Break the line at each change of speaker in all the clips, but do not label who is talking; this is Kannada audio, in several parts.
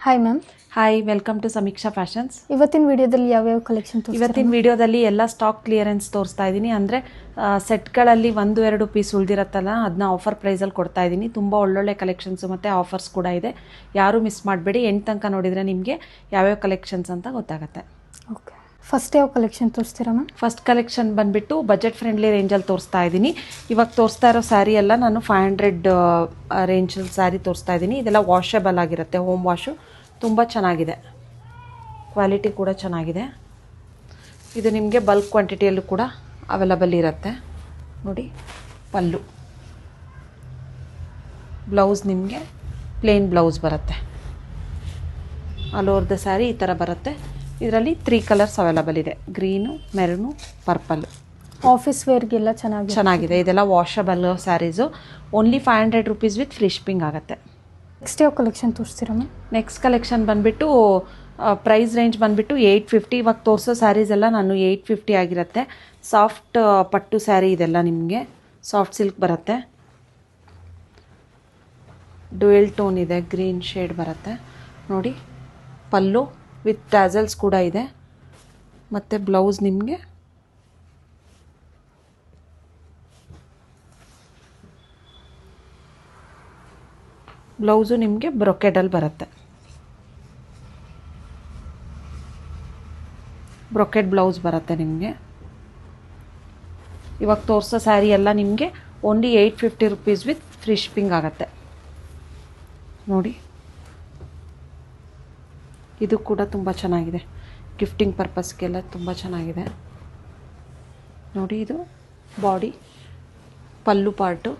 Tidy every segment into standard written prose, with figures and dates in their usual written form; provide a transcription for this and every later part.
Hi ma'am.
Hi, welcome to Samiksha fashions.
ಇವತ್ತಿನ ವಿಡಿಯೋದಲ್ಲಿ ಯಾವ್ಯಾವ ಕಲೆಕ್ಷನ್
ಇವತ್ತಿನ ವಿಡಿಯೋದಲ್ಲಿ ಎಲ್ಲ ಸ್ಟಾಕ್ ಕ್ಲಿಯರೆನ್ಸ್ ತೋರಿಸ್ತಾ ಇದ್ದೀನಿ. ಅಂದರೆ ಸೆಟ್ಗಳಲ್ಲಿ 1-2 ಪೀಸ್ ಉಳಿದಿರತ್ತಲ್ಲ, ಅದನ್ನ ಆಫರ್ ಪ್ರೈಸಲ್ಲಿ ಕೊಡ್ತಾ ಇದ್ದೀನಿ. ತುಂಬ ಒಳ್ಳೊಳ್ಳೆ ಕಲೆಕ್ಷನ್ಸು ಮತ್ತು ಆಫರ್ಸ್ ಕೂಡ ಇದೆ. ಯಾರೂ ಮಿಸ್ ಮಾಡಬೇಡಿ. ಎಂಟು ತನಕ ನೋಡಿದರೆ ನಿಮಗೆ ಯಾವ್ಯಾವ ಕಲೆಕ್ಷನ್ಸ್ ಅಂತ ಗೊತ್ತಾಗುತ್ತೆ.
ಓಕೆ, ಫಸ್ಟ್ ಯಾವ ಕಲೆಕ್ಷನ್ ತೋರಿಸ್ತೀರಾ ಮ್ಯಾಮ್?
ಫಸ್ಟ್ ಕಲೆಕ್ಷನ್ ಬಂದುಬಿಟ್ಟು ಬಜೆಟ್ ಫ್ರೆಂಡ್ಲಿ ರೇಂಜಲ್ಲಿ ತೋರಿಸ್ತಾ ಇದ್ದೀನಿ. ಇವಾಗ ತೋರಿಸ್ತಾ ಇರೋ ಸ್ಯಾರಿ ಎಲ್ಲ ನಾನು 500 ರೇಂಜಲ್ಲಿ ಸ್ಯಾರಿ ತೋರಿಸ್ತಾ ಇದ್ದೀನಿ. ಇದೆಲ್ಲ ವಾಷಬಲ್ ಆಗಿರುತ್ತೆ, ಹೋಮ್ ವಾಶು. ತುಂಬ ಚೆನ್ನಾಗಿದೆ, ಕ್ವಾಲಿಟಿ ಕೂಡ ಚೆನ್ನಾಗಿದೆ. ಇದು ನಿಮಗೆ ಬಲ್ಕ್ ಕ್ವಾಂಟಿಟಿಯಲ್ಲೂ ಕೂಡ ಅವೈಲಬಲ್ ಇರುತ್ತೆ. ನೋಡಿ, ಪಲ್ಲು, ಬ್ಲೌಸ್ ನಿಮಗೆ ಪ್ಲೇನ್ ಬ್ಲೌಸ್ ಬರುತ್ತೆ. ಆಲ್ ಓವರ್ ದ ಸ್ಯಾರಿ ಈ ಥರ ಬರುತ್ತೆ. ಇದರಲ್ಲಿ 3 ಕಲರ್ಸ್ ಅವೈಲಬಲ್ ಇದೆ: ಗ್ರೀನು, ಮೆರೂನು, ಪರ್ಪಲ್ಲು.
ಆಫೀಸ್ ವೇರ್ಗೆಲ್ಲ
ಚೆನ್ನಾಗಿದೆ. ಇದೆಲ್ಲ washable sarees. Only 500 rupees with free shipping ಆಗುತ್ತೆ.
ನೆಕ್ಸ್ಟ್ ಯಾವ ಕಲೆಕ್ಷನ್ ತೋರಿಸ್ತೀರಾ ಮ್ಯಾಮ್?
ನೆಕ್ಸ್ಟ್ ಕಲೆಕ್ಷನ್ ಬಂದುಬಿಟ್ಟು ಪ್ರೈಸ್ ರೇಂಜ್ ಬಂದುಬಿಟ್ಟು 850. ಇವಾಗ ತೋರಿಸೋ ಸ್ಯಾರೀಸ್ ಎಲ್ಲ ನಾನು 850 ಆಗಿರುತ್ತೆ. ಸಾಫ್ಟ್ ಪಟ್ಟು ಸ್ಯಾರಿ ಇದೆಲ್ಲ ನಿಮಗೆ ಸಾಫ್ಟ್ ಸಿಲ್ಕ್ ಬರುತ್ತೆ. ಡ್ಯುಯಲ್ ಟೋನ್ ಇದೆ, ಗ್ರೀನ್ ಶೇಡ್ ಬರುತ್ತೆ. ನೋಡಿ, ಪಲ್ಲು ವಿತ್ ಟ್ಯಾಸಲ್ಸ್ ಕೂಡ ಇದೆ. ಮತ್ತು ಬ್ಲೌಸ್ ನಿಮಗೆ ಬ್ಲೌಸು ನಿಮಗೆ ಬ್ರೊಕೆಡಲ್ಲಿ ಬರುತ್ತೆ. ಬ್ರೊಕೆಡ್ ಬ್ಲೌಸ್ ಬರುತ್ತೆ ನಿಮಗೆ. ಇವಾಗ ತೋರಿಸೋ ಸ್ಯಾರಿ ಎಲ್ಲ ನಿಮಗೆ only 850 rupees with free shipping ಆಗುತ್ತೆ. ನೋಡಿ, ಇದು ಕೂಡ ತುಂಬ ಚೆನ್ನಾಗಿದೆ. ಗಿಫ್ಟಿಂಗ್ ಪರ್ಪಸ್ಗೆಲ್ಲ ತುಂಬ ಚೆನ್ನಾಗಿದೆ. ನೋಡಿ, ಇದು ಬಾಡಿ, ಪಲ್ಲು ಪಾರ್ಟು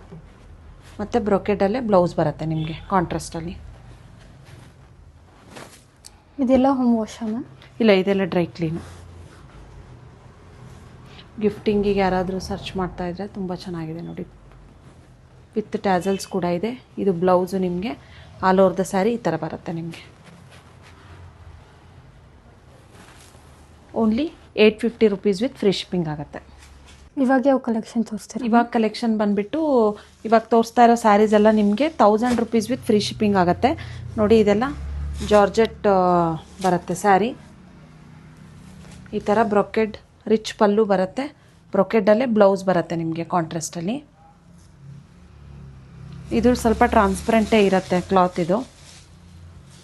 ಮತ್ತು ಬ್ರೊಕೆಡಲ್ಲೇ ಬ್ಲೌಸ್ ಬರುತ್ತೆ ನಿಮಗೆ ಕಾಂಟ್ರಾಸ್ಟಲ್ಲಿ.
ಇದೆಲ್ಲ ಹೋಮ್ ವಾಶಾ ಮ್ಯಾಮ್?
ಇಲ್ಲ, ಇದೆಲ್ಲ ಡ್ರೈ ಕ್ಲೀನು. ಗಿಫ್ಟಿಂಗಿಗೆ ಯಾರಾದರೂ ಸರ್ಚ್ ಮಾಡ್ತಾಯಿದ್ರೆ ತುಂಬ ಚೆನ್ನಾಗಿದೆ. ನೋಡಿ, ವಿತ್ ಟ್ಯಾಸಲ್ಸ್ ಕೂಡ ಇದೆ. ಇದು ಬ್ಲೌಸು ನಿಮಗೆ ಆಲ್ ಓವರ್ ದ ಸ್ಯಾರಿ ಈ ಥರ ಬರುತ್ತೆ ನಿಮಗೆ. Only 850 rupees with free shipping ಆಗುತ್ತೆ.
ಇವಾಗ ಯಾವ ಕಲೆಕ್ಷನ್ ತೋರಿಸ್ತೀರಾ?
ಇವಾಗ ಕಲೆಕ್ಷನ್ ಬಂದುಬಿಟ್ಟು ಇವಾಗ ತೋರಿಸ್ತಾ ಇರೋ ಸ್ಯಾರೀಸ್ ಎಲ್ಲ ನಿಮಗೆ 1000 ರುಪೀಸ್ ವಿತ್ ಫ್ರೀ ಶಿಪ್ಪಿಂಗ್ ಆಗುತ್ತೆ. ನೋಡಿ, ಇದೆಲ್ಲ ಜಾರ್ಜೆಟ್ ಬರುತ್ತೆ ಸ್ಯಾರಿ. ಈ ಥರ ಬ್ರೊಕೆಡ್ ರಿಚ್ ಪಲ್ಲು ಬರುತ್ತೆ. ಬ್ರೊಕೆಡಲ್ಲೇ ಬ್ಲೌಸ್ ಬರುತ್ತೆ ನಿಮಗೆ ಕಾಂಟ್ರಾಸ್ಟಲ್ಲಿ. ಇದು ಸ್ವಲ್ಪ ಟ್ರಾನ್ಸ್ಪರೆಂಟೇ ಇರುತ್ತೆ ಕ್ಲಾತ್ ಇದು.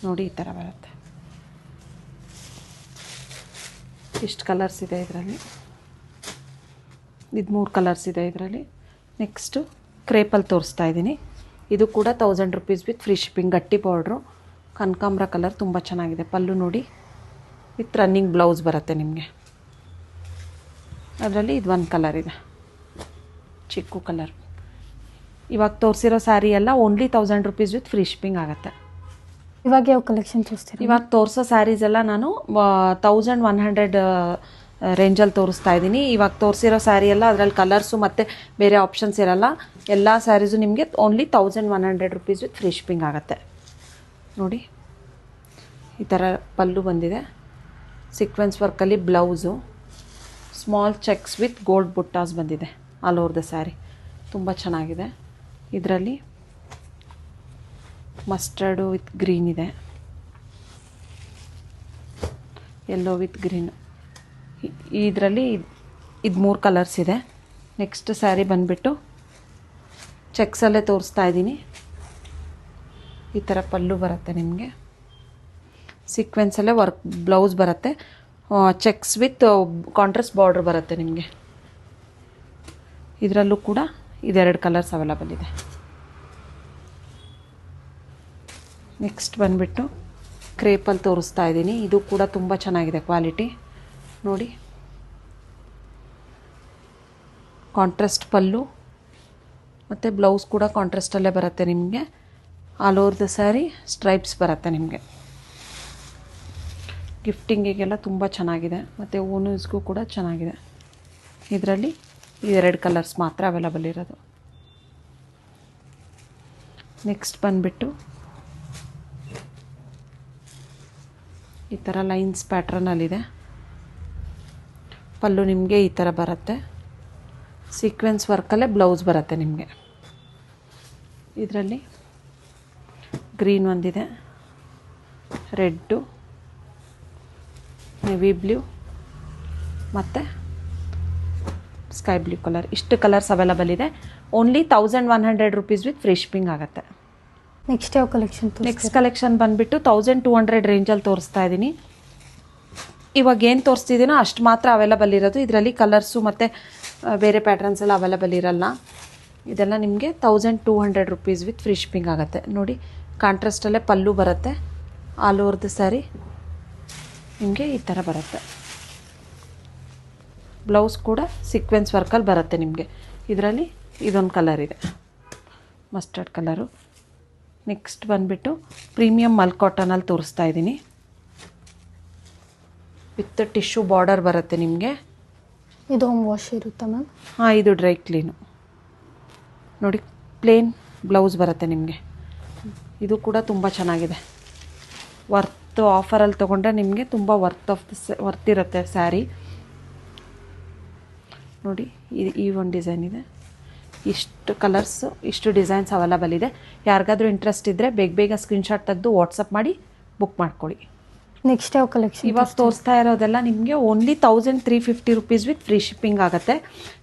ನೋಡಿ, ಈ ಥರ ಬರುತ್ತೆ. ಇಷ್ಟು ಕಲರ್ಸ್ ಇದೆ ಇದರಲ್ಲಿ. ಇದು 3 ಕಲರ್ಸ್ ಇದೆ ಇದರಲ್ಲಿ. ನೆಕ್ಸ್ಟು ಕ್ರೇಪಲ್ಲಿ ತೋರಿಸ್ತಾ ಇದ್ದೀನಿ. ಇದು ಕೂಡ 1000 ರುಪೀಸ್ ವಿತ್ ಫ್ರೀ ಶಿಪ್ಪಿಂಗ್. ಗಟ್ಟಿ ಪೌಡ್ರು, ಕನಕಾಂಬ್ರ ಕಲರ್, ತುಂಬ ಚೆನ್ನಾಗಿದೆ. ಪಲ್ಲು ನೋಡಿ, ವಿತ್ ರನ್ನಿಂಗ್ ಬ್ಲೌಸ್ ಬರುತ್ತೆ ನಿಮಗೆ. ಅದರಲ್ಲಿ ಇದು 1 ಕಲರ್ ಇದೆ, ಚಿಕ್ಕು ಕಲರ್. ಇವಾಗ ತೋರಿಸಿರೋ ಸ್ಯಾರಿ ಎಲ್ಲ only 1000 rupees with free shipping ಆಗುತ್ತೆ.
ಇವಾಗ ಯಾವ ಕಲೆಕ್ಷನ್ ತೋರಿಸ್ತೀರಾ?
ಇವಾಗ ತೋರಿಸೋ ಸ್ಯಾರೀಸ್ ಎಲ್ಲ ನಾನು 1100 ರೇಂಜಲ್ಲಿ ತೋರಿಸ್ತಾ ಇದ್ದೀನಿ. ಇವಾಗ ತೋರಿಸಿರೋ ಸ್ಯಾರಿ ಎಲ್ಲ ಅದರಲ್ಲಿ ಕಲರ್ಸು ಮತ್ತು ಬೇರೆ ಆಪ್ಷನ್ಸ್ ಇರೋಲ್ಲ. ಎಲ್ಲ ಸ್ಯಾರೀಸು ನಿಮಗೆ only 1100 rupees with free shipping ಆಗುತ್ತೆ. ನೋಡಿ, ಈ ಥರ ಪಲ್ಲು ಬಂದಿದೆ. ಸೀಕ್ವೆನ್ಸ್ ವರ್ಕಲ್ಲಿ blouse, small checks with gold ಬುಟ್ಟಾಸ್ ಬಂದಿದೆ ಆಲ್ ಓವರ್ ದ ಸ್ಯಾರಿ. ತುಂಬ ಚೆನ್ನಾಗಿದೆ. ಇದರಲ್ಲಿ ಮಸ್ಟರ್ಡು ವಿತ್ ಗ್ರೀನ್ ಇದೆ, ಯೆಲ್ಲೋ ವಿತ್ ಗ್ರೀನು. ಇದರಲ್ಲಿ ಇದು 3 ಕಲರ್ಸ್ ಇದೆ. ನೆಕ್ಸ್ಟ್ ಸ್ಯಾರಿ ಬಂದುಬಿಟ್ಟು ಚೆಕ್ಸಲ್ಲೇ ತೋರಿಸ್ತಾ ಇದ್ದೀನಿ. ಈ ಥರ ಪಲ್ಲು ಬರುತ್ತೆ ನಿಮಗೆ. ಸೀಕ್ವೆನ್ಸಲ್ಲೇ ವರ್ಕ್ ಬ್ಲೌಸ್ ಬರುತ್ತೆ. ಚೆಕ್ಸ್ ವಿತ್ ಕಾಂಟ್ರಾಸ್ಟ್ ಬಾರ್ಡ್ರ್ ಬರುತ್ತೆ ನಿಮಗೆ. ಇದರಲ್ಲೂ ಕೂಡ ಇದೆರಡು ಕಲರ್ಸ್ ಅವೈಲಬಲ್ ಇದೆ. ನೆಕ್ಸ್ಟ್ ಬಂದುಬಿಟ್ಟು ಕ್ರೇಪಲ್ಲಿ ತೋರಿಸ್ತಾ ಇದ್ದೀನಿ. ಇದು ಕೂಡ ತುಂಬ ಚೆನ್ನಾಗಿದೆ ಕ್ವಾಲಿಟಿ. ನೋಡಿ, ಕಾಂಟ್ರಾಸ್ಟ್ ಪಲ್ಲು ಮತ್ತು ಬ್ಲೌಸ್ ಕೂಡ ಕಾಂಟ್ರಾಸ್ಟಲ್ಲೇ ಬರುತ್ತೆ ನಿಮಗೆ. All over the sari stripes ಬರುತ್ತೆ ನಿಮಗೆ. ಗಿಫ್ಟಿಂಗಿಗೆಲ್ಲ ತುಂಬ ಚೆನ್ನಾಗಿದೆ ಮತ್ತು ಓನ್ ಯೂಸ್ಗೂ ಕೂಡ ಚೆನ್ನಾಗಿದೆ. ಇದರಲ್ಲಿ ಇವೆರಡು ಕಲರ್ಸ್ ಮಾತ್ರ ಅವೈಲಬಲ್ ಇರೋದು. ನೆಕ್ಸ್ಟ್ ಬಂದುಬಿಟ್ಟು ಈ ಥರ ಲೈನ್ಸ್ ಪ್ಯಾಟ್ರನಲ್ಲಿದೆ. ಪಲ್ಲು ನಿಮಗೆ ಈ ಥರ ಬರುತ್ತೆ. ಸೀಕ್ವೆನ್ಸ್ ವರ್ಕಲ್ಲೇ ಬ್ಲೌಸ್ ಬರುತ್ತೆ ನಿಮಗೆ. ಇದರಲ್ಲಿ ಗ್ರೀನ್ ಒಂದಿದೆ, ರೆಡ್ಡು, ನೆವಿ ಬ್ಲೂ ಮತ್ತು ಸ್ಕೈ ಬ್ಲೂ ಕಲರ್, ಇಷ್ಟು ಕಲರ್ಸ್ ಅವೈಲಬಲ್ ಇದೆ. Only 1100 rupees with free shipping ಆಗುತ್ತೆ.
ನೆಕ್ಸ್ಟ್ ಯಾವ ಕಲೆಕ್ಷನ್
ನೆಕ್ಸ್ಟ್ ಕಲೆಕ್ಷನ್ ಬಂದುಬಿಟ್ಟು 1200 ರೇಂಜಲ್ಲಿ ತೋರಿಸ್ತಾ ಇದ್ದೀನಿ. ಇವಾಗ ಏನು ತೋರಿಸ್ತಿದ್ದೀನೋ ಅಷ್ಟು ಮಾತ್ರ ಅವೈಲಬಲ್ ಇರೋದು. ಇದರಲ್ಲಿ ಕಲರ್ಸು ಮತ್ತು ಬೇರೆ ಪ್ಯಾಟ್ರನ್ಸ್ ಎಲ್ಲ ಅವೈಲಬಲ್ ಇರಲ್ಲ. ಇದೆಲ್ಲ ನಿಮಗೆ 1200 ರುಪೀಸ್ ವಿತ್ ಫ್ರೀ ಶಿಪ್ಪಿಂಗ್ ಆಗುತ್ತೆ. ನೋಡಿ, ಕಾಂಟ್ರಾಸ್ಟಲ್ಲೇ ಪಲ್ಲು ಬರುತ್ತೆ. ಆಲ್ ಓವರ್ ದ ಸ್ಯಾರಿ ನಿಮಗೆ ಈ ಥರ ಬರುತ್ತೆ. ಬ್ಲೌಸ್ ಕೂಡ ಸೀಕ್ವೆನ್ಸ್ ವರ್ಕಲ್ಲಿ ಬರುತ್ತೆ ನಿಮಗೆ. ಇದರಲ್ಲಿ ಇದೊಂದು ಕಲರ್ ಇದೆ, ಮಸ್ಟರ್ಡ್ ಕಲರು. ನೆಕ್ಸ್ಟ್ ಬಂದುಬಿಟ್ಟು ಪ್ರೀಮಿಯಮ್ ಮಲ್ ಕಾಟನಲ್ಲಿ ತೋರಿಸ್ತಾ ಇದ್ದೀನಿ. ವಿತ್ ಟಿಶ್ಯೂ ಬಾರ್ಡರ್ ಬರುತ್ತೆ ನಿಮಗೆ.
ಇದು ಹೋಮ್ ವಾಶ್ ಇರುತ್ತಾ ಮ್ಯಾಮ್?
ಹಾಂ, ಇದು ಡ್ರೈ ಕ್ಲೀನು. ನೋಡಿ, ಪ್ಲೇನ್ ಬ್ಲೌಸ್ ಬರುತ್ತೆ ನಿಮಗೆ. ಇದು ಕೂಡ ತುಂಬ ಚೆನ್ನಾಗಿದೆ. ವರ್ತ್ ಆಫರಲ್ಲಿ ತೊಗೊಂಡ್ರೆ ನಿಮಗೆ ತುಂಬ ವರ್ತ್ ಇರುತ್ತೆ ಸ್ಯಾರಿ. ನೋಡಿ, ಈ ಒಂದು ಡಿಸೈನ್ ಇದೆ. ಇಷ್ಟು ಕಲರ್ಸು, ಇಷ್ಟು ಡಿಸೈನ್ಸ್ ಅವೈಲಬಲ್ ಇದೆ. ಯಾರಿಗಾದ್ರೂ ಇಂಟ್ರೆಸ್ಟ್ ಇದ್ದರೆ ಬೇಗ ಸ್ಕ್ರೀನ್ಶಾಟ್ ತೆಗೆದು ವಾಟ್ಸಪ್ ಮಾಡಿ ಬುಕ್ ಮಾಡ್ಕೊಳ್ಳಿ.
ನೆಕ್ಸ್ಟ್ ಯಾವ ಕಲೆಕ್ಷನ್?
ಇವಾಗ ತೋರಿಸ್ತಾ ಇರೋದೆಲ್ಲ ನಿಮಗೆ only 1350 rupees with free shipping ಆಗುತ್ತೆ.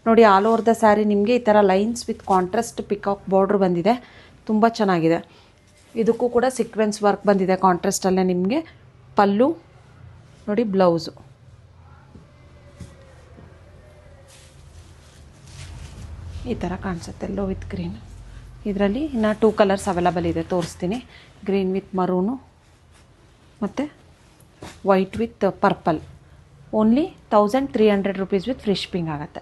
ನೋಡಿ, ಆಲ್ ಓವರ್ ದ ಸ್ಯಾರಿ ನಿಮಗೆ ಈ ಥರ lines with contrast peacock border ಬಂದಿದೆ. ತುಂಬ ಚೆನ್ನಾಗಿದೆ. ಇದಕ್ಕೂ ಕೂಡ ಸೀಕ್ವೆನ್ಸ್ ವರ್ಕ್ ಬಂದಿದೆ ಕಾಂಟ್ರಾಸ್ಟಲ್ಲೇ ನಿಮಗೆ. ಪಲ್ಲು ನೋಡಿ, ಬ್ಲೌಸು ಈ ಥರ ಕಾಣಿಸುತ್ತೆ, ಎಲ್ಲೋ ವಿತ್ ಗ್ರೀನ್. ಇದರಲ್ಲಿ ಇನ್ನು 2 ಕಲರ್ಸ್ ಅವೈಲಬಲ್ ಇದೆ, ತೋರಿಸ್ತೀನಿ. ಗ್ರೀನ್ ವಿತ್ ಮರೂನು ಮತ್ತು white with purple. Only 1300 rupees with free shipping ಆಗುತ್ತೆ.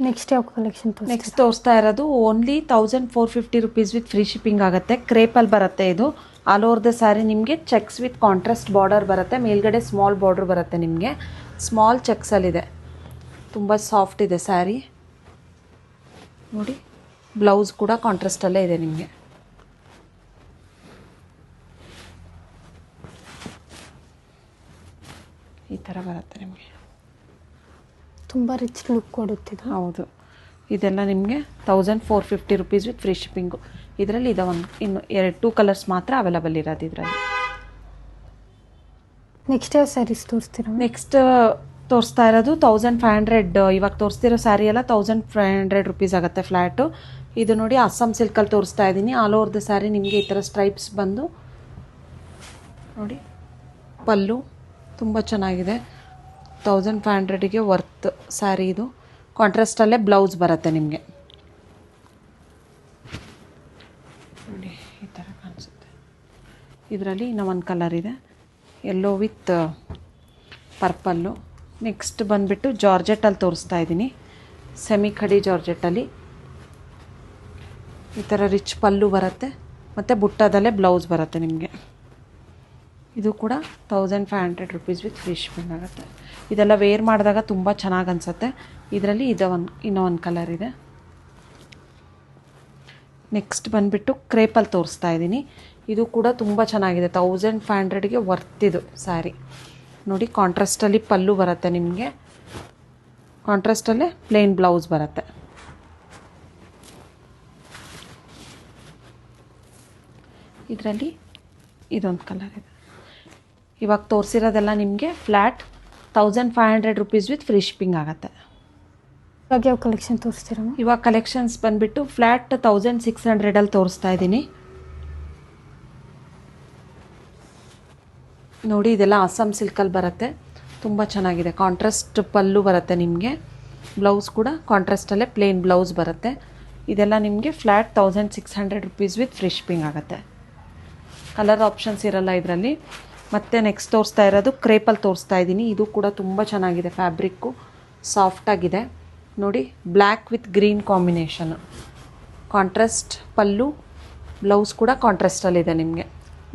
ನೆಕ್ಸ್ಟ್ ಯಾವ ಕಲೆಕ್ಷನ್?
ನೆಕ್ಸ್ಟ್ ತೋರಿಸ್ತಾ ಇರೋದು only 1450 rupees with free shipping ಆಗುತ್ತೆ. ಕ್ರೇಪಲ್ಲಿ ಬರುತ್ತೆ ಇದು. ಆಲ್ ಓವರ್ ದ ಸ್ಯಾರಿ ನಿಮಗೆ ಚೆಕ್ಸ್ ವಿತ್ ಕಾಂಟ್ರಾಸ್ಟ್ ಬಾರ್ಡರ್ ಬರುತ್ತೆ. ಮೇಲ್ಗಡೆ ಸ್ಮಾಲ್ ಬಾರ್ಡ್ರ್ ಬರುತ್ತೆ ನಿಮಗೆ. ಸ್ಮಾಲ್ ಚೆಕ್ಸಲ್ಲಿದೆ. ತುಂಬ ಸಾಫ್ಟ್ ಇದೆ ಸ್ಯಾರಿ. ನೋಡಿ, ಬ್ಲೌಸ್ ಕೂಡ ಕಾಂಟ್ರಾಸ್ಟಲ್ಲೇ ಇದೆ ನಿಮಗೆ. ಈ ಥರ ಬರುತ್ತೆ ನಿಮಗೆ.
ತುಂಬ ರಿಚ್ ಲುಕ್ ಕೊಡುತ್ತಿದೆ.
ಹೌದು, ಇದೆಲ್ಲ ನಿಮಗೆ 1450 ರುಪೀಸ್ ವಿತ್ ಫ್ರೀ ಶಿಪ್ಪಿಂಗು. ಇದರಲ್ಲಿ ಇದು ಇನ್ನು 2 ಕಲರ್ಸ್ ಮಾತ್ರ ಅವೈಲಬಲ್ ಇರೋದು ಇದರಲ್ಲಿ.
ನೆಕ್ಸ್ಟ್ ಯಾವ ಸ್ಯಾರೀಸ್ ತೋರಿಸ್ತೀರಾ?
ನೆಕ್ಸ್ಟ್ ತೋರಿಸ್ತಾ ಇರೋದು 1500. ಇವಾಗ ತೋರಿಸ್ತಿರೋ ಸ್ಯಾರಿ ಎಲ್ಲ 1500 ರುಪೀಸ್ ಆಗುತ್ತೆ ಫ್ಲ್ಯಾಟು. ಇದು ನೋಡಿ, ಅಸ್ಸಾಂ ಸಿಲ್ಕಲ್ಲಿ ತೋರಿಸ್ತಾ ಇದ್ದೀನಿ. ಆಲ್ ಓವರ್ ದ ಸ್ಯಾರಿ ನಿಮಗೆ ಈ ಥರ ಸ್ಟ್ರೈಪ್ಸ್ ಬಂದು ನೋಡಿ, ಪಲ್ಲು ತುಂಬ ಚೆನ್ನಾಗಿದೆ. 1500ಗೆ ವರ್ತ್ ಸ್ಯಾರಿ ಇದು. ಕಾಂಟ್ರಾಸ್ಟಲ್ಲೇ ಬ್ಲೌಸ್ ಬರುತ್ತೆ ನಿಮಗೆ. ನೋಡಿ, ಈ ಥರ ಕಾಣಿಸುತ್ತೆ. ಇದರಲ್ಲಿ ಇನ್ನೂ ಒಂದು ಕಲರ್ ಇದೆ, ಯೆಲ್ಲೋ ವಿತ್ ಪರ್ಪಲ್ಲು. ನೆಕ್ಸ್ಟ್ ಬಂದುಬಿಟ್ಟು ಜಾರ್ಜೆಟ್ಟಲ್ಲಿ ತೋರಿಸ್ತಾ ಇದ್ದೀನಿ. ಸೆಮಿ ಖಡಿ ಜಾರ್ಜೆಟ್ಟಲ್ಲಿ ಈ ಥರ ರಿಚ್ ಪಲ್ಲು ಬರುತ್ತೆ ಮತ್ತು ಬುಟ್ಟದಲ್ಲೇ ಬ್ಲೌಸ್ ಬರುತ್ತೆ ನಿಮಗೆ. ಇದು ಕೂಡ 1500 ರುಪೀಸ್ ವಿತ್ ಫ್ರೀ ಶಿಪ್ಪಿಂಗ್ ಆಗುತ್ತೆ. ಇದೆಲ್ಲ ವೇರ್ ಮಾಡಿದಾಗ ತುಂಬ ಚೆನ್ನಾಗಿ ಅನಿಸುತ್ತೆ. ಇದರಲ್ಲಿ ಇನ್ನೂ ಒಂದು ಕಲರ್ ಇದೆ. ನೆಕ್ಸ್ಟ್ ಬಂದುಬಿಟ್ಟು ಕ್ರೇಪಲ್ಲಿ ತೋರಿಸ್ತಾ ಇದ್ದೀನಿ. ಇದು ಕೂಡ ತುಂಬ ಚೆನ್ನಾಗಿದೆ. 1500ಗೆ ವರ್ತಿದು ಸ್ಯಾರಿ. ನೋಡಿ, ಕಾಂಟ್ರಾಸ್ಟಲ್ಲಿ ಪಲ್ಲು ಬರುತ್ತೆ ನಿಮಗೆ. ಕಾಂಟ್ರಾಸ್ಟಲ್ಲೇ ಪ್ಲೇನ್ ಬ್ಲೌಸ್ ಬರುತ್ತೆ. ಇದರಲ್ಲಿ ಇದೊಂದು ಕಲರ್ ಇದೆ. ಇವಾಗ ತೋರಿಸಿರೋದೆಲ್ಲ ನಿಮಗೆ flat 1500 rupees with free shipping ಆಗುತ್ತೆ.
ಇವಾಗ ಯಾವ ಕಲೆಕ್ಷನ್ ತೋರಿಸ್ತೀರಾ?
ಇವಾಗ ಕಲೆಕ್ಷನ್ಸ್ ಬಂದುಬಿಟ್ಟು ಫ್ಲ್ಯಾಟ್ 1600ಅಲ್ಲಿ ತೋರಿಸ್ತಾ ಇದ್ದೀನಿ. ನೋಡಿ, ಇದೆಲ್ಲ ಅಸ್ಸಾಂ ಸಿಲ್ಕಲ್ಲಿ ಬರುತ್ತೆ. ತುಂಬ ಚೆನ್ನಾಗಿದೆ. ಕಾಂಟ್ರಾಸ್ಟ್ ಪಲ್ಲು ಬರುತ್ತೆ ನಿಮಗೆ. ಬ್ಲೌಸ್ ಕೂಡ ಕಾಂಟ್ರಾಸ್ಟಲ್ಲೇ ಪ್ಲೇನ್ ಬ್ಲೌಸ್ ಬರುತ್ತೆ. ಇದೆಲ್ಲ ನಿಮಗೆ flat 1600 rupees with free shipping ಆಗುತ್ತೆ. ಕಲರ್ ಆಪ್ಷನ್ಸ್ ಇರಲ್ಲ ಇದರಲ್ಲಿ. ಮತ್ತು ನೆಕ್ಸ್ಟ್ ತೋರಿಸ್ತಾ ಇರೋದು ಕ್ರೇಪಲ್ಲಿ ತೋರಿಸ್ತಾ ಇದ್ದೀನಿ. ಇದು ಕೂಡ ತುಂಬ ಚೆನ್ನಾಗಿದೆ. ಫ್ಯಾಬ್ರಿಕ್ಕು ಸಾಫ್ಟಾಗಿದೆ. ನೋಡಿ, black with green combination. Contrast pallu, blouse ಕೂಡ ಕಾಂಟ್ರಾಸ್ಟಲ್ಲಿದೆ ನಿಮಗೆ.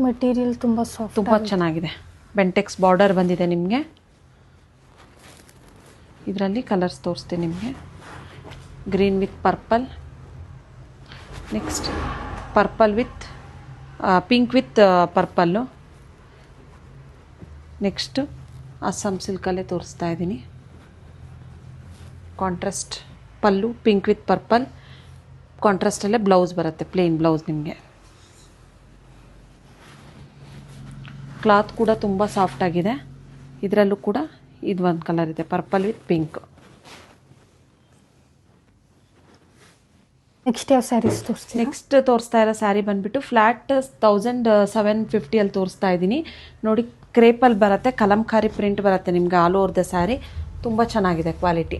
ಮಟೀರಿಯಲ್ ತುಂಬ ಸಾಫ್ಟ್,
ತುಂಬ ಚೆನ್ನಾಗಿದೆ. ಬೆಂಟೆಕ್ಸ್ ಬಾರ್ಡರ್ ಬಂದಿದೆ ನಿಮಗೆ. ಇದರಲ್ಲಿ ಕಲರ್ಸ್ ತೋರಿಸ್ತೀನಿ ನಿಮಗೆ. Green with purple, next purple with pink with purple. Next Assam ಸಿಲ್ಕಲ್ಲೇ ತೋರಿಸ್ತಾ ಇದ್ದೀನಿ. Contrast pallu, pink with purple, ಕಾಂಟ್ರಾಸ್ಟಲ್ಲೇ ಬ್ಲೌಸ್ ಬರುತ್ತೆ, ಪ್ಲೇನ್ ಬ್ಲೌಸ್ ನಿಮಗೆ. ಕ್ಲಾತ್ ಕೂಡ ತುಂಬ ಸಾಫ್ಟಾಗಿದೆ. ಇದರಲ್ಲೂ ಕೂಡ ಇದು ಒಂದು ಕಲರ್ ಇದೆ, ಪರ್ಪಲ್ ವಿತ್ ಪಿಂಕ್.
ನೆಕ್ಸ್ಟ್ ಯಾವ ಸ್ಯಾರೀಸ್ ತೋರಿಸ್ತೀರಾ?
ನೆಕ್ಸ್ಟ್ ತೋರಿಸ್ತಾ ಇರೋ ಸ್ಯಾರಿ ಬಂದುಬಿಟ್ಟು ಫ್ಲ್ಯಾಟ್ 1750 ತೋರಿಸ್ತಾ ಇದ್ದೀನಿ ನೋಡಿ. ಕ್ರೇಪಲ್ಲಿ ಬರುತ್ತೆ, ಕಲಂಕಾರಿ ಪ್ರಿಂಟ್ ಬರುತ್ತೆ ನಿಮಗೆ ಆಲ್ ಓವರ್ ದ ಸ್ಯಾರಿ. ತುಂಬ ಚೆನ್ನಾಗಿದೆ ಕ್ವಾಲಿಟಿ.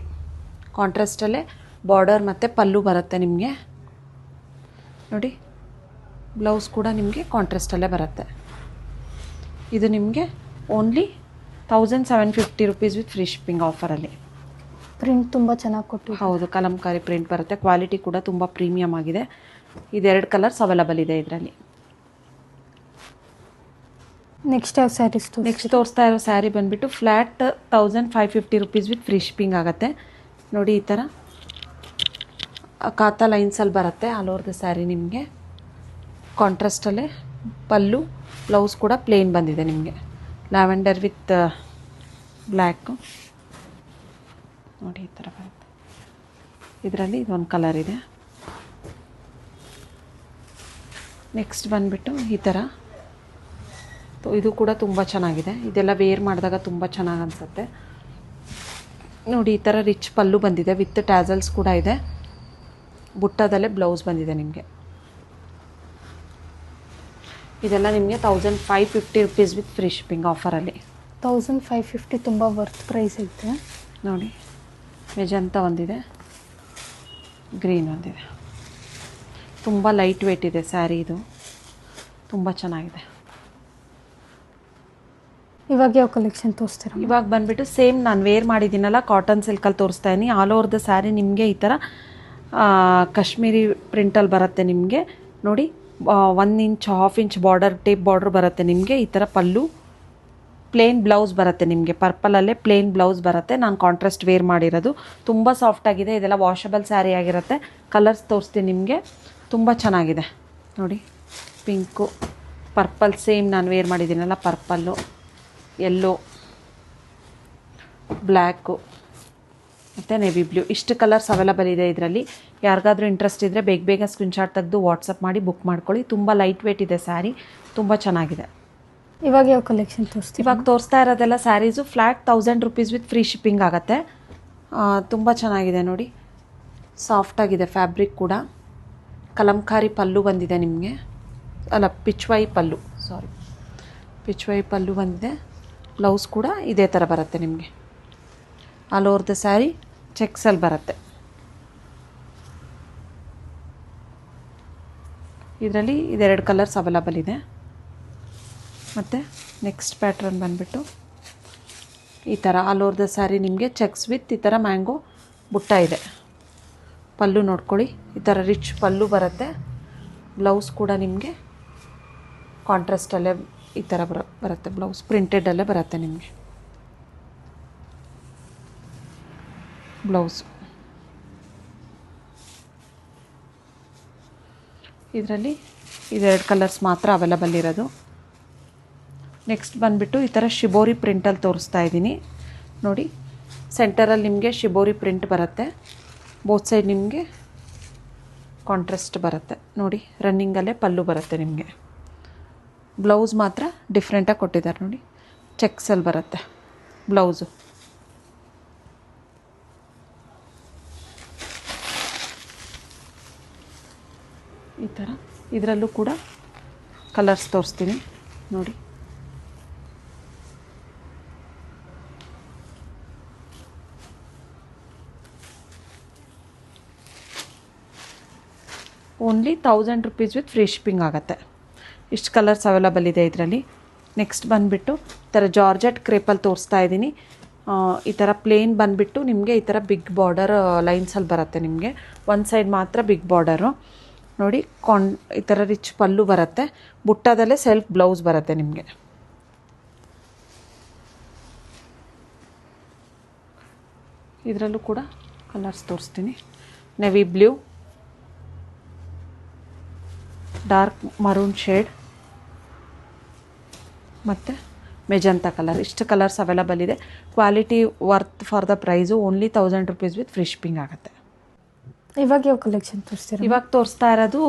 ಕಾಂಟ್ರಾಸ್ಟಲ್ಲೇ ಬಾರ್ಡರ್ ಮತ್ತು ಪಲ್ಲು ಬರುತ್ತೆ ನಿಮಗೆ ನೋಡಿ. ಬ್ಲೌಸ್ ಕೂಡ ನಿಮಗೆ ಕಾಂಟ್ರಾಸ್ಟಲ್ಲೇ ಬರುತ್ತೆ. ಇದು ನಿಮಗೆ only 1750 rupees with free shipping ಆಫರಲ್ಲಿ.
ಪ್ರಿಂಟ್ ತುಂಬ ಚೆನ್ನಾಗಿ ಕೊಟ್ಟು.
ಹೌದು, ಕಲಂಕಾರಿ ಪ್ರಿಂಟ್ ಬರುತ್ತೆ. ಕ್ವಾಲಿಟಿ ಕೂಡ ತುಂಬ ಪ್ರೀಮಿಯಮ್ ಆಗಿದೆ. ಇದೆರಡು ಕಲರ್ಸ್ ಅವೈಲಬಲ್ ಇದೆ ಇದರಲ್ಲಿ.
ನೆಕ್ಸ್ಟ್ ಯಾವ ಸ್ಯಾರೀಸ್
ನೆಕ್ಸ್ಟ್ ತೋರಿಸ್ತಾ ಇರೋ ಸ್ಯಾರಿ ಬಂದುಬಿಟ್ಟು flat 1550 rupees with free shipping ಆಗುತ್ತೆ ನೋಡಿ. ಈ ಥರ ಕಾತಾ ಲೈನ್ಸಲ್ಲಿ ಬರುತ್ತೆ ಆಲ್ ಓವರ್ ದ ಸ್ಯಾರಿ ನಿಮಗೆ. ಕಾಂಟ್ರಾಸ್ಟಲ್ಲೇ ಪಲ್ಲು, ಬ್ಲೌಸ್ ಕೂಡ ಪ್ಲೇನ್ ಬಂದಿದೆ ನಿಮಗೆ. ಲ್ಯಾವೆಂಡರ್ ವಿತ್ ಬ್ಲ್ಯಾಕು ನೋಡಿ, ಈ ಥರ ಬರುತ್ತೆ. ಇದರಲ್ಲಿ ಇದೊಂದು ಕಲರ್ ಇದೆ. ನೆಕ್ಸ್ಟ್ ಬಂದುಬಿಟ್ಟು ಈ ಥರ, ಇದು ಕೂಡ ತುಂಬ ಚೆನ್ನಾಗಿದೆ. ಇದೆಲ್ಲ ವೇರ್ ಮಾಡಿದಾಗ ತುಂಬ ಚೆನ್ನಾಗಿ ಅನಿಸುತ್ತೆ ನೋಡಿ. ಈ ಥರ ರಿಚ್ ಪಲ್ಲು ಬಂದಿದೆ ವಿತ್ ಟ್ಯಾಸಲ್ಸ್ ಕೂಡ ಇದೆ. ಬುಟ್ಟದಲ್ಲೇ ಬ್ಲೌಸ್ ಬಂದಿದೆ ನಿಮಗೆ. ಇದೆಲ್ಲ ನಿಮಗೆ 1550 ರುಪೀಸ್ ವಿತ್ ಫ್ರೀ ಶಿಪ್ಪಿಂಗ್ ಆಫರಲ್ಲಿ.
1550 ತುಂಬ ವರ್ತ್ ಪ್ರೈಸ್ ಐತೆ
ನೋಡಿ. ಮೆಜಂತ ಒಂದಿದೆ, ಗ್ರೀನ್ ಒಂದಿದೆ. ತುಂಬ ಲೈಟ್ ವೇಟ್ ಇದೆ ಸ್ಯಾರಿ. ಇದು ತುಂಬ ಚೆನ್ನಾಗಿದೆ.
ಇವಾಗ ಯಾವ ಕಲೆಕ್ಷನ್ ತೋರಿಸ್ತೀರಾ?
ಇವಾಗ ಬಂದುಬಿಟ್ಟು ಸೇಮ್ ನಾನು ವೇರ್ ಮಾಡಿದ್ದೀನಲ್ಲ, ಕಾಟನ್ ಸಿಲ್ಕಲ್ಲಿ ತೋರಿಸ್ತಾ ಇದ್ದೀನಿ. ಆಲ್ ಓವರ್ ದ ಸ್ಯಾರಿ ನಿಮಗೆ ಈ ಥರ ಕಾಶ್ಮೀರಿ ಪ್ರಿಂಟಲ್ಲಿ ಬರುತ್ತೆ ನಿಮಗೆ ನೋಡಿ. 1 inch 1/2 inch border, tape border ಬರುತ್ತೆ ನಿಮಗೆ. ಈ ಥರ ಪಲ್ಲು, ಪ್ಲೇನ್ ಬ್ಲೌಸ್ ಬರುತ್ತೆ ನಿಮಗೆ. ಪರ್ಪಲಲ್ಲೇ ಪ್ಲೇನ್ ಬ್ಲೌಸ್ ಬರುತ್ತೆ. ನಾನು ಕಾಂಟ್ರಾಸ್ಟ್ ವೇರ್ ಮಾಡಿರೋದು. ತುಂಬ ಸಾಫ್ಟಾಗಿದೆ. ಇದೆಲ್ಲ ವಾಷಬಲ್ ಸ್ಯಾರಿ ಆಗಿರುತ್ತೆ. ಕಲರ್ಸ್ ತೋರಿಸ್ತೀನಿ ನಿಮಗೆ. ತುಂಬ ಚೆನ್ನಾಗಿದೆ ನೋಡಿ. ಪಿಂಕು, ಪರ್ಪಲ್, ಸೇಮ್ ನಾನು ವೇರ್ ಮಾಡಿದ್ದೀನಲ್ಲ, ಪರ್ಪಲ್ಲು, ಯೆಲ್ಲೋ, ಬ್ಲ್ಯಾಕು ಮತ್ತು ನೇವಿ ಬ್ಲೂ, ಇಷ್ಟು ಕಲರ್ಸ್ ಅವೈಲಬಲ್ ಇದೆ ಇದರಲ್ಲಿ. ಯಾರಿಗಾದ್ರೂ ಇಂಟ್ರೆಸ್ಟ್ ಇದ್ದರೆ ಬೇಗ ಬೇಗ ಸ್ಕ್ರೀನ್ಶಾಟ್ ತೆಗೆದು ವಾಟ್ಸಪ್ ಮಾಡಿ ಬುಕ್ ಮಾಡ್ಕೊಳ್ಳಿ. ತುಂಬ ಲೈಟ್ ವೇಟ್ ಇದೆ ಸ್ಯಾರಿ, ತುಂಬ ಚೆನ್ನಾಗಿದೆ.
ಇವಾಗ ಯಾವ ಕಲೆಕ್ಷನ್ ತೋರಿಸ್ತೀವಿ?
ಇವಾಗ ತೋರಿಸ್ತಾ ಇರೋದೆಲ್ಲ sarees flat 1000 rupees with free shipping ಆಗುತ್ತೆ. ತುಂಬ ಚೆನ್ನಾಗಿದೆ ನೋಡಿ. ಸಾಫ್ಟಾಗಿದೆ ಫ್ಯಾಬ್ರಿಕ್ ಕೂಡ. ಕಲಂಕಾರಿ ಪಲ್ಲು ಬಂದಿದೆ ನಿಮಗೆ, ಅಲ್ಲ ಪಿಚ್ವಾಯಿ ಪಲ್ಲು, ಸಾರಿ ಪಿಚ್ವಾಯಿ ಪಲ್ಲು ಬಂದಿದೆ. ಬ್ಲೌಸ್ ಕೂಡ ಇದೇ ಥರ ಬರುತ್ತೆ ನಿಮಗೆ. ಆಲ್ ಓವರ್ ದ ಸ್ಯಾರಿ ಚೆಕ್ಸಲ್ಲಿ ಬರುತ್ತೆ. ಇದರಲ್ಲಿ ಇದೆರಡು ಕಲರ್ಸ್ ಅವೈಲಬಲ್ ಇದೆ. ಮತ್ತು ನೆಕ್ಸ್ಟ್ ಪ್ಯಾಟ್ರನ್ ಬಂದುಬಿಟ್ಟು ಈ ಥರ ಆಲ್ ಓವರ್ ದ ಸ್ಯಾರಿ ನಿಮಗೆ ಚೆಕ್ಸ್ ವಿತ್ ಈ ಥರ ಮ್ಯಾಂಗೋ ಬುಟ್ಟ ಇದೆ. ಪಲ್ಲು ನೋಡ್ಕೊಳ್ಳಿ, ಈ ಥರ ರಿಚ್ ಪಲ್ಲು ಬರುತ್ತೆ. ಬ್ಲೌಸ್ ಕೂಡ ನಿಮಗೆ ಕಾಂಟ್ರಾಸ್ಟಲ್ಲೇ ಈ ಥರ ಬರುತ್ತೆ. ಬ್ಲೌಸ್ ಪ್ರಿಂಟೆಡಲ್ಲೇ ಬರುತ್ತೆ ನಿಮಗೆ ಬ್ಲೌಸು. ಇದರಲ್ಲಿ ಇದೆರಡು ಕಲರ್ಸ್ ಮಾತ್ರ ಅವೈಲಬಲ್ ಇರೋದು. ನೆಕ್ಸ್ಟ್ ಬಂದುಬಿಟ್ಟು ಈ ಥರ ಶಿಬೋರಿ ಪ್ರಿಂಟಲ್ಲಿ ತೋರಿಸ್ತಾ ಇದ್ದೀನಿ ನೋಡಿ. ಸೆಂಟರಲ್ಲಿ ನಿಮಗೆ ಶಿಬೋರಿ ಪ್ರಿಂಟ್ ಬರುತ್ತೆ. ಬೋತ್ ಸೈಡ್ ನಿಮಗೆ ಕಾಂಟ್ರಾಸ್ಟ್ ಬರುತ್ತೆ ನೋಡಿ. ರನ್ನಿಂಗಲ್ಲೇ ಪಲ್ಲು ಬರುತ್ತೆ ನಿಮಗೆ. ಬ್ಲೌಸ್ ಮಾತ್ರ ಡಿಫ್ರೆಂಟಾಗಿ ಕೊಟ್ಟಿದ್ದಾರೆ ನೋಡಿ. ಚೆಕ್ಸಲ್ಲಿ ಬರುತ್ತೆ ಬ್ಲೌಸು. ಈ ಥರ ಇದರಲ್ಲೂ ಕೂಡ ಕಲರ್ಸ್ ತೋರಿಸ್ತೀನಿ ನೋಡಿ. Only 1000 rupees with free shipping ಆಗುತ್ತೆ. ಇಷ್ಟು ಕಲರ್ಸ್ ಅವೈಲಬಲ್ ಇದೆ ಇದರಲ್ಲಿ. ನೆಕ್ಸ್ಟ್ ಬಂದುಬಿಟ್ಟು ಈ ಥರ ಜಾರ್ಜೆಟ್ ಕ್ರೇಪಲ್ಲಿ ತೋರಿಸ್ತಾ ಇದ್ದೀನಿ. ಈ ಥರ ಪ್ಲೇನ್ ಬಂದುಬಿಟ್ಟು ನಿಮಗೆ ಈ ಥರ ಬಿಗ್ ಬಾರ್ಡರ್ ಲೈನ್ಸಲ್ಲಿ ಬರುತ್ತೆ ನಿಮಗೆ. ಒಂದು ಸೈಡ್ ಮಾತ್ರ ಬಿಗ್ ಬಾರ್ಡರು ನೋಡಿ. ಈ ಥರ ರಿಚ್ ಪಲ್ಲು ಬರುತ್ತೆ. ಬುಟ್ಟದಲ್ಲೇ ಸೆಲ್ಫ್ ಬ್ಲೌಸ್ ಬರುತ್ತೆ ನಿಮಗೆ. ಇದರಲ್ಲೂ ಕೂಡ ಕಲರ್ಸ್ ತೋರಿಸ್ತೀನಿ. Navy blue, dark maroon shade ಮತ್ತು ಮೆಜಂತಾ ಕಲರ್, ಇಷ್ಟು ಕಲರ್ಸ್ ಅವೈಲಬಲ್ ಇದೆ. Quality worth for the price. Only 1000 rupees with free shipping ಆಗುತ್ತೆ.
ಇವಾಗ ಯಾವ ಕಲೆಕ್ಷನ್ ತೋರಿಸ್ತೀರಾ?
ಇವಾಗ ತೋರಿಸ್ತಾ ಇರೋದು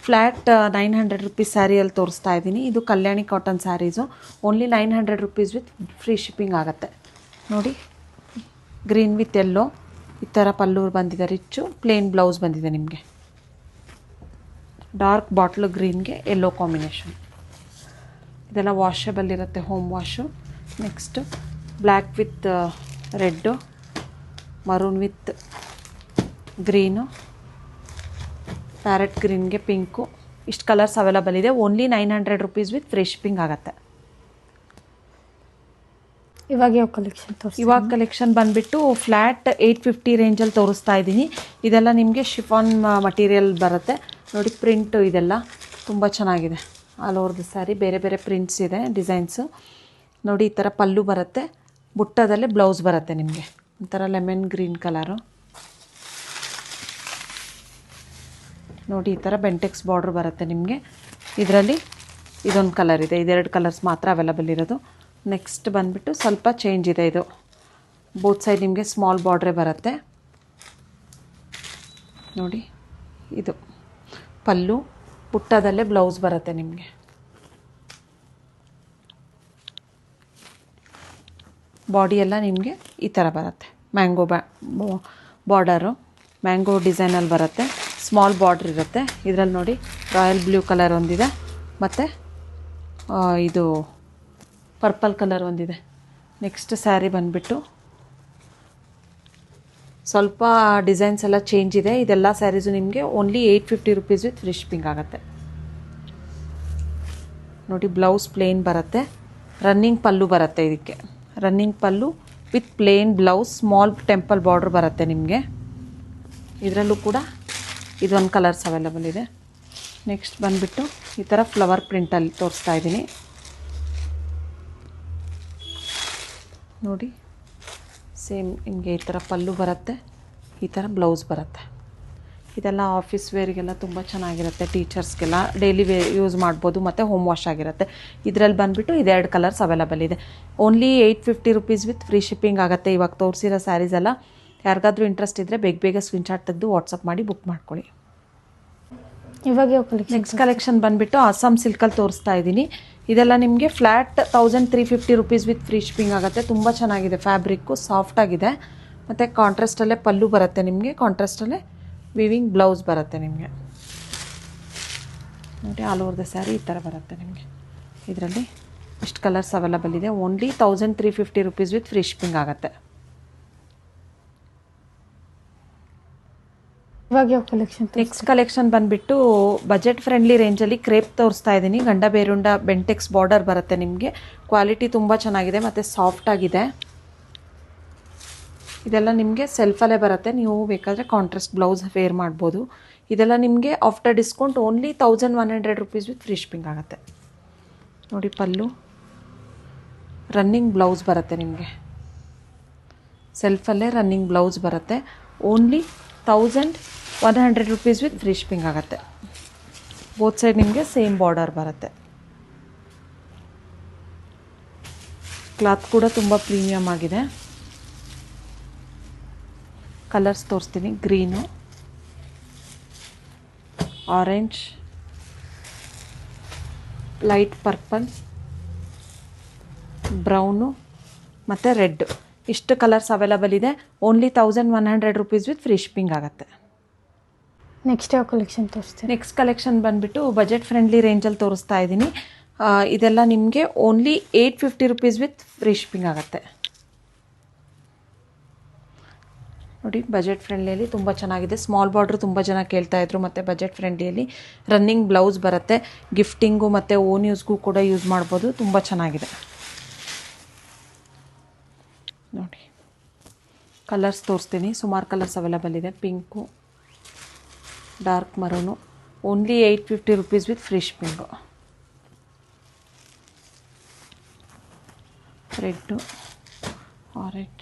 ಫ್ಲ್ಯಾಟ್ 900 ರುಪೀಸ್ ಸ್ಯಾರಿಯಲ್ಲಿ ತೋರಿಸ್ತಾ ಇದ್ದೀನಿ. ಇದು Kalyani cotton saris. Only 900 rupees with free shipping ಆಗುತ್ತೆ. ನೋಡಿ, ಗ್ರೀನ್ ವಿತ್ ಎಲ್ಲೋ ಈ ಥರ ಪಲ್ಲು ಬಂದಿದೆ, ರಿಚ್ಚು ಪ್ಲೇನ್ ಬ್ಲೌಸ್ ಬಂದಿದೆ ನಿಮಗೆ. ಡಾರ್ಕ್ ಬಾಟ್ಲು ಗ್ರೀನ್ಗೆ ಎಲ್ಲೋ ಕಾಂಬಿನೇಷನ್. ಇದೆಲ್ಲ ವಾಷಬಲ್ ಇರುತ್ತೆ, home wash. Next black with red, maroon with green, parrot ಗ್ರೀನ್ಗೆ ಪಿಂಕು, ಇಷ್ಟು ಕಲರ್ಸ್ ಅವೈಲಬಲ್ ಇದೆ. Only 900 rupees with free shipping ಆಗುತ್ತೆ.
ಇವಾಗ ಯಾವ ಕಲೆಕ್ಷನ್ ತೋರಿಸಿ?
ಇವಾಗ ಕಲೆಕ್ಷನ್ ಬಂದುಬಿಟ್ಟು ಫ್ಲ್ಯಾಟ್ 850 ರೇಂಜಲ್ಲಿ ತೋರಿಸ್ತಾ ಇದ್ದೀನಿ. ಇದೆಲ್ಲ ನಿಮಗೆ ಶಿಫಾನ್ ಮಟೀರಿಯಲ್ ಬರುತ್ತೆ. ನೋಡಿ, ಪ್ರಿಂಟು ಇದೆಲ್ಲ ತುಂಬ ಚೆನ್ನಾಗಿದೆ. ಆಲ್ ಓವರ್ ದ ಸ್ಯಾರಿ ಬೇರೆ ಬೇರೆ ಪ್ರಿಂಟ್ಸ್ ಇದೆ, ಡಿಸೈನ್ಸು. ನೋಡಿ, ಈ ಥರ ಪಲ್ಲು ಬರುತ್ತೆ, ಬುಟ್ಟದಲ್ಲೇ ಬ್ಲೌಸ್ ಬರುತ್ತೆ ನಿಮಗೆ. ಒಂಥರ ಲೆಮನ್ ಗ್ರೀನ್ ಕಲರು. ನೋಡಿ, ಈ ಥರ ಬೆಂಟೆಕ್ಸ್ ಬಾರ್ಡ್ರ್ ಬರುತ್ತೆ ನಿಮಗೆ. ಇದರಲ್ಲಿ ಇದೊಂದು ಕಲರ್ ಇದೆ, ಇದೆರಡು ಕಲರ್ಸ್ ಮಾತ್ರ ಅವೈಲಬಲ್ ಇರೋದು. ನೆಕ್ಸ್ಟ್ ಬಂದುಬಿಟ್ಟು ಸ್ವಲ್ಪ ಚೇಂಜ್ ಇದೆ. ಇದು ಬೋತ್ ಸೈಡ್ ನಿಮಗೆ ಸ್ಮಾಲ್ ಬಾರ್ಡ್ರೇ ಬರುತ್ತೆ. ನೋಡಿ, ಇದು ಪಲ್ಲು, ಪುಟ್ಟದಲ್ಲೇ ಬ್ಲೌಸ್ ಬರುತ್ತೆ ನಿಮಗೆ. ಬಾಡಿ ಎಲ್ಲ ನಿಮಗೆ ಈ ಥರ ಬರುತ್ತೆ. ಮ್ಯಾಂಗೋ ಬಾರ್ಡರು, ಮ್ಯಾಂಗೋ ಡಿಸೈನಲ್ಲಿ ಬರುತ್ತೆ. ಸ್ಮಾಲ್ ಬಾರ್ಡ್ರ್ ಇರುತ್ತೆ. ಇದರಲ್ಲಿ ನೋಡಿ, ರಾಯಲ್ ಬ್ಲೂ ಕಲರ್ ಒಂದಿದೆ, ಮತ್ತು ಇದು ಪರ್ಪಲ್ ಕಲರ್ ಒಂದಿದೆ. ನೆಕ್ಸ್ಟ್ ಸ್ಯಾರಿ ಬಂದುಬಿಟ್ಟು ಸ್ವಲ್ಪ ಡಿಸೈನ್ಸ್ ಎಲ್ಲ ಚೇಂಜ್ ಇದೆ. ಇದೆಲ್ಲ ಸ್ಯಾರೀಸು ನಿಮಗೆ only 850 rupees with free shipping ಆಗುತ್ತೆ. ನೋಡಿ, ಬ್ಲೌಸ್ ಪ್ಲೇನ್ ಬರುತ್ತೆ, ರನ್ನಿಂಗ್ ಪಲ್ಲು ಬರುತ್ತೆ. ಇದಕ್ಕೆ running pallu with plain blouse, small temple border ಬರುತ್ತೆ ನಿಮಗೆ. ಇದರಲ್ಲೂ ಕೂಡ ಇದೊಂದು ಕಲರ್ಸ್ ಅವೈಲಬಲ್ ಇದೆ. ನೆಕ್ಸ್ಟ್ ಬಂದುಬಿಟ್ಟು ಈ ಥರ ಫ್ಲವರ್ ಪ್ರಿಂಟಲ್ಲಿ ತೋರಿಸ್ತಾ ಇದ್ದೀನಿ. ನೋಡಿ, ಸೇಮ್ ನಿಮಗೆ ಈ ಥರ ಪಲ್ಲು ಬರುತ್ತೆ, ಈ ಥರ ಬ್ಲೌಸ್ ಬರುತ್ತೆ. ಇದೆಲ್ಲ ಆಫೀಸ್ ವೇರಿಗೆಲ್ಲ ತುಂಬ ಚೆನ್ನಾಗಿರುತ್ತೆ. ಟೀಚರ್ಸ್ಗೆಲ್ಲ ಡೈಲಿ ಯೂಸ್ ಮಾಡ್ಬೋದು, ಮತ್ತು ಹೋಮ್ ವಾಶ್ ಆಗಿರುತ್ತೆ. ಇದರಲ್ಲಿ ಬಂದುಬಿಟ್ಟು ಇದೆರಡು ಕಲರ್ಸ್ ಅವೈಲಬಲ್ ಇದೆ. Only 850 rupees with free shipping ಆಗುತ್ತೆ. ಇವಾಗ ತೋರಿಸಿರೋ ಸ್ಯಾರೀಸ್ ಎಲ್ಲ ಯಾರಿಗಾದ್ರೂ ಇಂಟ್ರೆಸ್ಟ್ ಇದ್ದರೆ ಬೇಗ ಸ್ಕ್ರೀನ್ಶಾಟ್ ತೆಗೆದು ವಾಟ್ಸಪ್ ಮಾಡಿ ಬುಕ್ ಮಾಡ್ಕೊಳ್ಳಿ.
ಇವಾಗ ಯಾವ ಕಲೆಕ್ಷನ್?
ನೆಕ್ಸ್ಟ್ ಕಲೆಕ್ಷನ್ ಬಂದುಬಿಟ್ಟು ಅಸ್ಸಾಂ ಸಿಲ್ಕಲ್ಲಿ ತೋರಿಸ್ತಾ ಇದ್ದೀನಿ. ಇದೆಲ್ಲ ನಿಮಗೆ flat 1350 rupees with free shipping ಆಗುತ್ತೆ. ತುಂಬ ಚೆನ್ನಾಗಿದೆ, ಫ್ಯಾಬ್ರಿಕ್ಕು ಸಾಫ್ಟಾಗಿದೆ, ಮತ್ತು ಕಾಂಟ್ರಾಸ್ಟಲ್ಲೇ ಪಲ್ಲು ಬರುತ್ತೆ ನಿಮಗೆ. ಕಾಂಟ್ರಾಸ್ಟಲ್ಲೇ ವಿವಿಂಗ್ ಬ್ಲೌಸ್ ಬರುತ್ತೆ ನಿಮಗೆ. ನೋಡಿ, ಆಲ್ ಓವರ್ ದ ಸ್ಯಾರಿ ಈ ಥರ ಬರುತ್ತೆ ನಿಮಗೆ. ಇದರಲ್ಲಿ ಇಷ್ಟು ಕಲರ್ಸ್ ಅವೈಲಬಲ್ ಇದೆ. Only 1350 rupees with free shipping ಆಗುತ್ತೆ.
ಇವಾಗ ಯಾವ ಕಲೆಕ್ಷನ್?
ನೆಕ್ಸ್ಟ್ ಕಲೆಕ್ಷನ್ ಬಂದುಬಿಟ್ಟು ಬಜೆಟ್ ಫ್ರೆಂಡ್ಲಿ ರೇಂಜಲ್ಲಿ ಕ್ರೇಪ್ ತೋರಿಸ್ತಾ ಇದ್ದೀನಿ. ಗಂಡ ಬೇರುಂಡ ಬೆಂಟೆಕ್ಸ್ ಬಾರ್ಡರ್ ಬರುತ್ತೆ ನಿಮಗೆ. ಕ್ವಾಲಿಟಿ ತುಂಬ ಚೆನ್ನಾಗಿದೆ ಮತ್ತು ಸಾಫ್ಟಾಗಿದೆ. ಇದೆಲ್ಲ ನಿಮಗೆ ಸೆಲ್ಫಲ್ಲೇ ಬರುತ್ತೆ. ನೀವು ಬೇಕಾದರೆ ಕಾಂಟ್ರಾಸ್ಟ್ ಬ್ಲೌಸ್ ವೇರ್ ಮಾಡ್ಬೋದು. ಇದೆಲ್ಲ ನಿಮಗೆ after discount only 1100 rupees with free shipping ಆಗುತ್ತೆ. ನೋಡಿ, ಪಲ್ಲು, ರನ್ನಿಂಗ್ ಬ್ಲೌಸ್ ಬರುತ್ತೆ ನಿಮಗೆ. ಸೆಲ್ಫಲ್ಲೇ ರನ್ನಿಂಗ್ ಬ್ಲೌಸ್ ಬರುತ್ತೆ. Only 1100 rupees with free shipping ಆಗುತ್ತೆ. ಬೋತ್ ಸೈಡ್ ನಿಮಗೆ ಸೇಮ್ ಬಾರ್ಡರ್ ಬರುತ್ತೆ. ಕ್ಲಾತ್ ಕೂಡ ತುಂಬ ಪ್ರೀಮಿಯಮ್ ಆಗಿದೆ. ಕಲರ್ಸ್ ತೋರಿಸ್ತೀನಿ. Green, orange, light purple, brown ಮತ್ತು ರೆಡ್, ಇಷ್ಟು ಕಲರ್ಸ್ ಅವೈಲಬಲ್ ಇದೆ. Only 1100 rupees with free shipping ಆಗುತ್ತೆ.
ನೆಕ್ಸ್ಟ್ ಯಾವ ಕಲೆಕ್ಷನ್ ತೋರಿಸ್ತೀರಾ?
ನೆಕ್ಸ್ಟ್ ಕಲೆಕ್ಷನ್ ಬಂದುಬಿಟ್ಟು ಬಜೆಟ್ ಫ್ರೆಂಡ್ಲಿ ರೇಂಜಲ್ಲಿ ತೋರಿಸ್ತಾ ಇದ್ದೀನಿ. ಇದೆಲ್ಲ ನಿಮಗೆ only 850 rupees with free shipping ಆಗುತ್ತೆ. ನೋಡಿ, ಬಜೆಟ್ ಫ್ರೆಂಡ್ಲಿಯಲ್ಲಿ ತುಂಬ ಚೆನ್ನಾಗಿದೆ. ಸ್ಮಾಲ್ ಬಾರ್ಡ್ರ್ ತುಂಬ ಜನ ಕೇಳ್ತಾಯಿದ್ರು, ಮತ್ತು ಬಜೆಟ್ ಫ್ರೆಂಡ್ಲಿಯಲ್ಲಿ ರನ್ನಿಂಗ್ ಬ್ಲೌಸ್ ಬರುತ್ತೆ. ಗಿಫ್ಟಿಂಗು ಮತ್ತು ಓನ್ ಯೂಸ್ಗೂ ಕೂಡ ಯೂಸ್ ಮಾಡ್ಬೋದು. ತುಂಬ ಚೆನ್ನಾಗಿದೆ. ನೋಡಿ, ಕಲರ್ಸ್ ತೋರಿಸ್ತೀನಿ. ಸುಮಾರು ಕಲರ್ಸ್ ಅವೈಲಬಲ್ ಇದೆ. Pink, dark maroon. Only 850 rupees with free shipping. Red, orange,